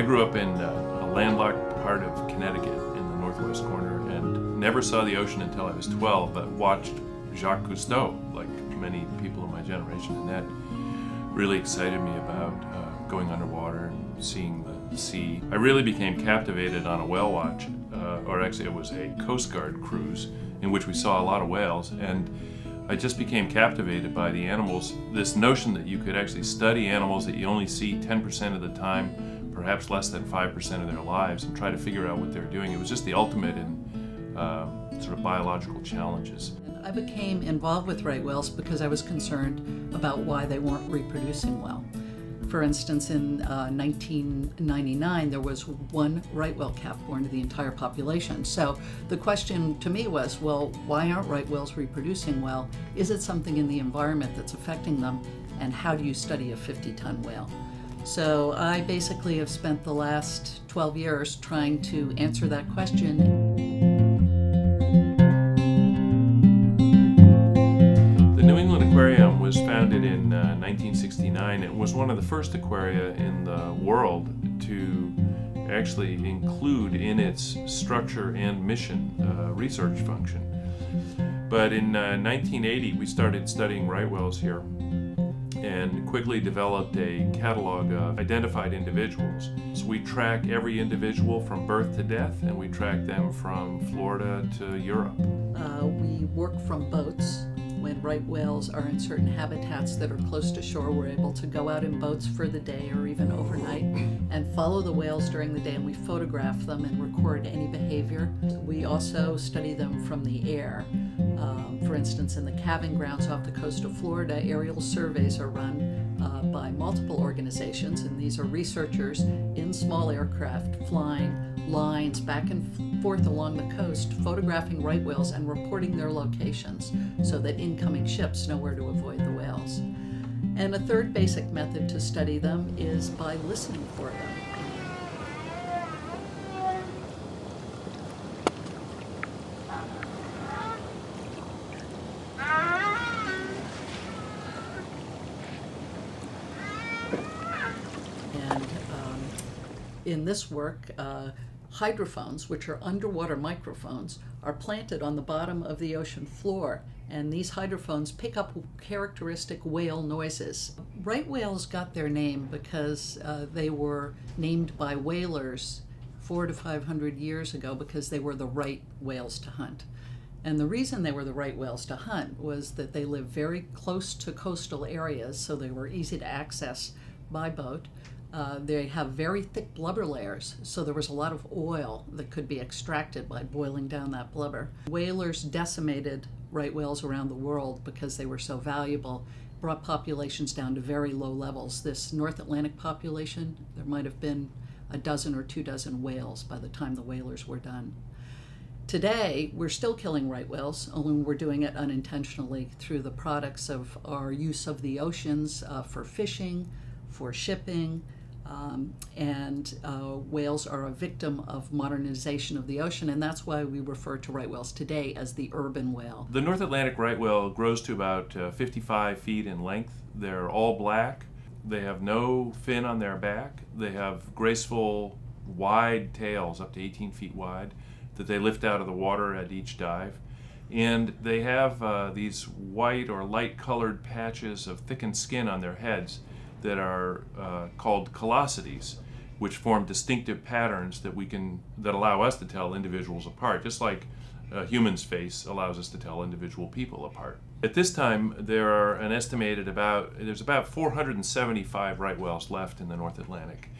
I grew up in a landlocked part of Connecticut in the northwest corner and never saw the ocean until I was 12, but watched Jacques Cousteau, like many people in my generation, and that really excited me about going underwater and seeing the sea. I really became captivated on a whale watch, or actually it was a Coast Guard cruise in which we saw a lot of whales, and I just became captivated by the animals. This notion that you could actually study animals that you only see 10% of the time, perhaps less than 5% of their lives, and try to figure out what they're doing. It was just the ultimate in sort of biological challenges. I became involved with right whales because I was concerned about why they weren't reproducing well. For instance, in 1999, there was one right whale calf born to the entire population. So the question to me was, well, why aren't right whales reproducing well? Is it something in the environment that's affecting them? And how do you study a 50-ton whale? So I basically have spent the last 12 years trying to answer that question. The New England Aquarium was founded in 1969. It was one of the first aquaria in the world to actually include in its structure and mission research function. But in 1980, we started studying right whales here and quickly developed a catalog of identified individuals. So we track every individual from birth to death, and we track them from Florida to Europe. We work from boats. When right whales are in certain habitats that are close to shore, we're able to go out in boats for the day or even overnight and follow the whales during the day, and we photograph them and record any behavior. We also study them from the air. For instance, in the calving grounds off the coast of Florida, aerial surveys are run by multiple organizations, and these are researchers in small aircraft flying lines back and forth along the coast, photographing right whales and reporting their locations so that incoming ships know where to avoid the whales. And a third basic method to study them is by listening for them. In this work, hydrophones, which are underwater microphones, are planted on the bottom of the ocean floor, and these hydrophones pick up characteristic whale noises. Right whales got their name because they were named by whalers 400 to 500 years ago because they were the right whales to hunt. And the reason they were the right whales to hunt was that they lived very close to coastal areas, so they were easy to access by boat. They have very thick blubber layers, so there was a lot of oil that could be extracted by boiling down that blubber. Whalers decimated right whales around the world because they were so valuable, brought populations down to very low levels. This North Atlantic population, there might have been a dozen or 24 whales by the time the whalers were done. Today, we're still killing right whales, only we're doing it unintentionally through the products of our use of the oceans for fishing, for shipping, and whales are a victim of modernization of the ocean, and that's why we refer to right whales today as the urban whale. The North Atlantic right whale grows to about 55 feet in length. They're all black. They have no fin on their back. They have graceful, wide tails, up to 18 feet wide, that they lift out of the water at each dive. And they have these white or light-colored patches of thickened skin on their heads that are called callosities, which form distinctive patterns that allow us to tell individuals apart, just like a human's face allows us to tell individual people apart. At this time, there are an estimated there's about 475 right whales left in the North Atlantic.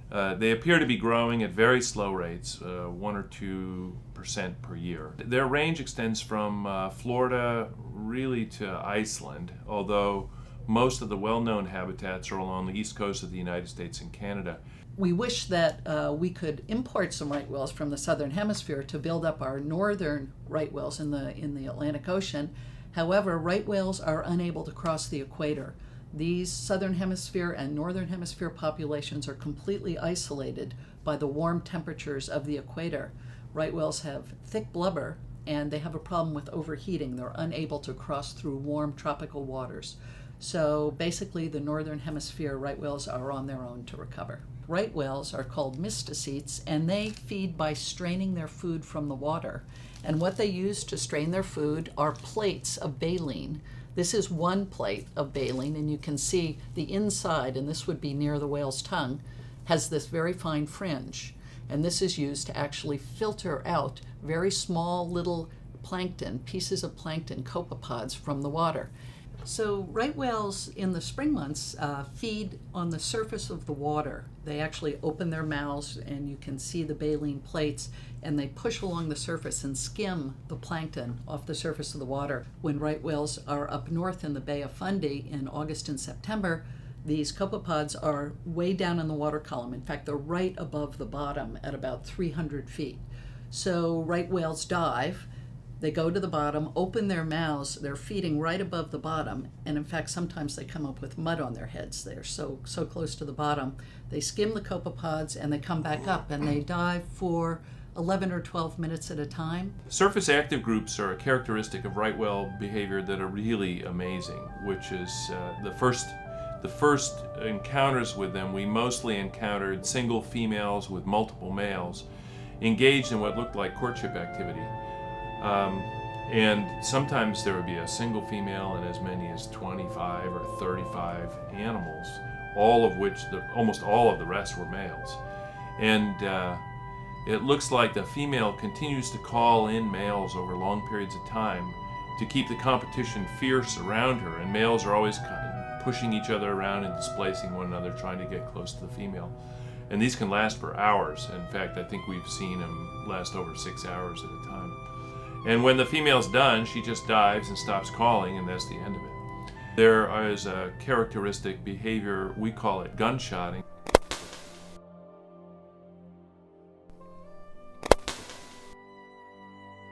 They appear to be growing at very slow rates, 1 or 2% per year. Their range extends from Florida really to Iceland, although most of the well-known habitats are along the east coast of the United States and Canada. We wish that we could import some right whales from the southern hemisphere to build up our northern right whales in the Atlantic Ocean. However, right whales are unable to cross the equator. These southern hemisphere and northern hemisphere populations are completely isolated by the warm temperatures of the equator. Right whales have thick blubber, and they have a problem with overheating. They're unable to cross through warm tropical waters. So basically, the northern hemisphere right whales are on their own to recover. Right whales are called mysticetes, and they feed by straining their food from the water. And what they use to strain their food are plates of baleen. This is one plate of baleen, and you can see the inside, and this would be near the whale's tongue, has this very fine fringe. And this is used to actually filter out very small little plankton, pieces of plankton, copepods from the water. So right whales in the spring months feed on the surface of the water. They actually open their mouths and you can see the baleen plates, and they push along the surface and skim the plankton off the surface of the water. When right whales are up north in the Bay of Fundy in August and September, these copepods are way down in the water column. In fact, they're right above the bottom at about 300 feet. So right whales dive. They go to the bottom, open their mouths, they're feeding right above the bottom, and in fact sometimes they come up with mud on their heads. They're so close to the bottom. They skim the copepods and they come back up, and they dive for 11 or 12 minutes at a time. Surface active groups are a characteristic of right whale behavior that are really amazing, which is the first encounters with them, we mostly encountered single females with multiple males engaged in what looked like courtship activity. And sometimes there would be a single female and as many as 25 or 35 animals, all of which, almost all of the rest were males. And it looks like the female continues to call in males over long periods of time to keep the competition fierce around her, and males are always pushing each other around and displacing one another, trying to get close to the female. And these can last for hours. In fact, I think we've seen them last over 6 hours at a time. And when the female's done, she just dives and stops calling, and that's the end of it. There is a characteristic behavior, we call it gunshotting.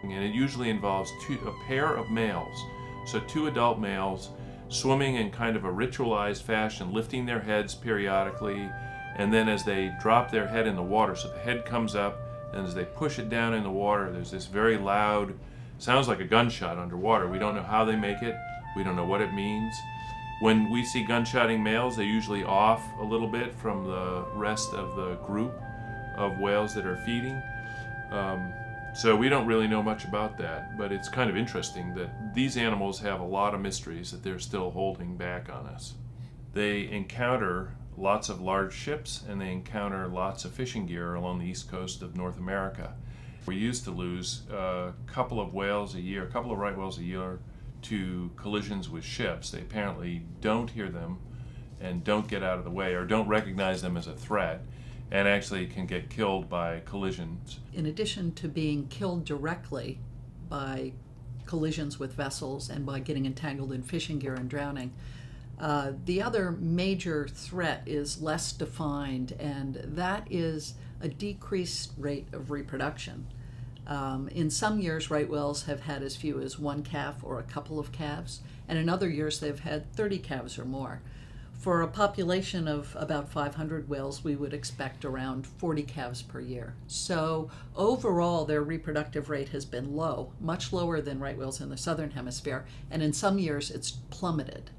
And it usually involves a pair of males, so two adult males swimming in kind of a ritualized fashion, lifting their heads periodically, and then as they drop their head in the water, so the head comes up, and as they push it down in the water, there's this very loud, sounds like a gunshot underwater. We don't know how they make it. We don't know what it means. When we see gunshotting males, they're usually off a little bit from the rest of the group of whales that are feeding. So we don't really know much about that, but it's kind of interesting that these animals have a lot of mysteries that they're still holding back on us. They encounter lots of large ships, and they encounter lots of fishing gear along the east coast of North America. We used to lose a couple of whales a year, a couple of right whales a year to collisions with ships. They apparently don't hear them and don't get out of the way or don't recognize them as a threat, and actually can get killed by collisions. In addition to being killed directly by collisions with vessels and by getting entangled in fishing gear and drowning, the other major threat is less defined, and that is a decreased rate of reproduction. In some years, right whales have had as few as one calf or a couple of calves, and in other years they've had 30 calves or more. For a population of about 500 whales, we would expect around 40 calves per year. So overall, their reproductive rate has been low, much lower than right whales in the southern hemisphere, and in some years it's plummeted.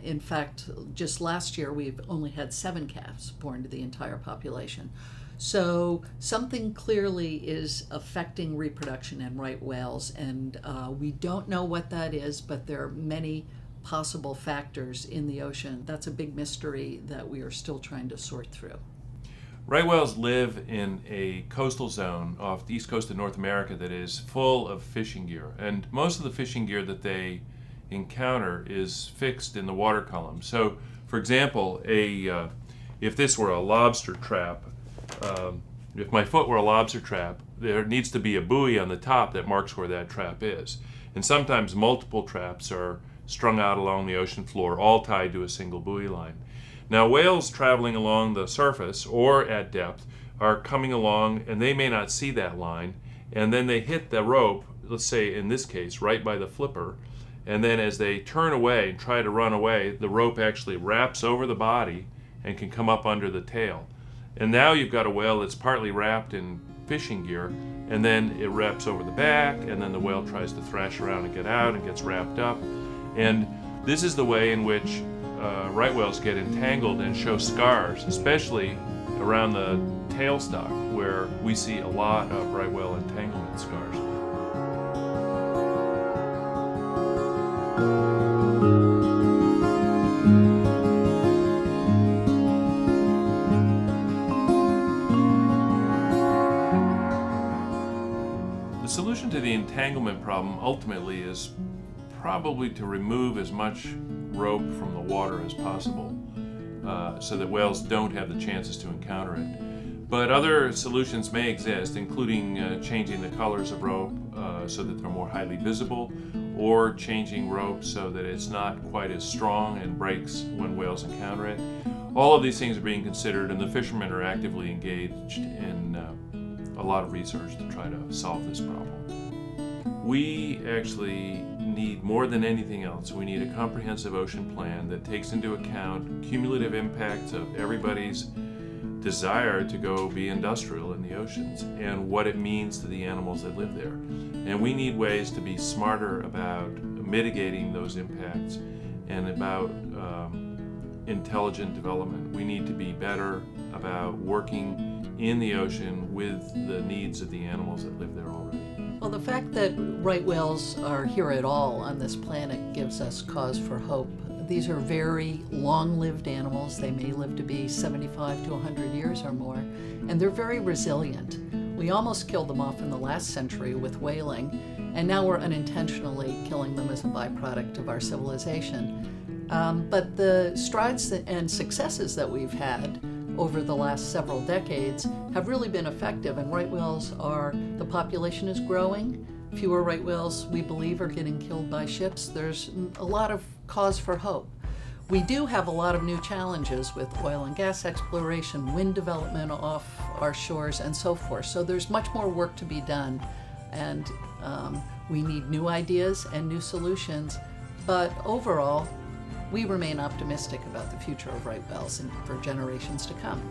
In fact, just last year we've only had 7 calves born to the entire population. So something clearly is affecting reproduction in right whales, and we don't know what that is, but there are many possible factors in the ocean. That's a big mystery that we are still trying to sort through. Right whales live in a coastal zone off the east coast of North America that is full of fishing gear, and most of the fishing gear that they encounter is fixed in the water column. So, for example, if this were a lobster trap, if my foot were a lobster trap, there needs to be a buoy on the top that marks where that trap is. And sometimes multiple traps are strung out along the ocean floor, all tied to a single buoy line. Now, whales traveling along the surface or at depth are coming along, and they may not see that line, and then they hit the rope, let's say in this case, right by the flipper, and then as they turn away and try to run away, the rope actually wraps over the body and can come up under the tail. And now you've got a whale that's partly wrapped in fishing gear, and then it wraps over the back, and then the whale tries to thrash around and get out and gets wrapped up. And This is the way in which right whales get entangled and show scars, especially around the tailstock, where we see a lot of right whale entanglement scars. The solution to the entanglement problem ultimately is probably to remove as much rope from the water as possible, so that whales don't have the chances to encounter it. But other solutions may exist, including changing the colors of rope so that they're more highly visible, or changing rope so that it's not quite as strong and breaks when whales encounter it. All of these things are being considered, and the fishermen are actively engaged in a lot of research to try to solve this problem. We actually need, more than anything else, we need a comprehensive ocean plan that takes into account cumulative impacts of everybody's desire to go be industrial in the oceans and what it means to the animals that live there. And we need ways to be smarter about mitigating those impacts and about intelligent development. We need to be better about working in the ocean with the needs of the animals that live there already. Well, the fact that right whales are here at all on this planet gives us cause for hope. These are very long-lived animals. They may live to be 75 to 100 years or more, and they're very resilient. We almost killed them off in the last century with whaling, and now we're unintentionally killing them as a byproduct of our civilization. But the strides and successes that we've had over the last several decades have really been effective, and right whales the population is growing. Fewer right whales, we believe, are getting killed by ships. There's a lot of cause for hope. We do have a lot of new challenges with oil and gas exploration, wind development off our shores, and so forth. So there's much more work to be done, and we need new ideas and new solutions. But overall, we remain optimistic about the future of right whales and for generations to come.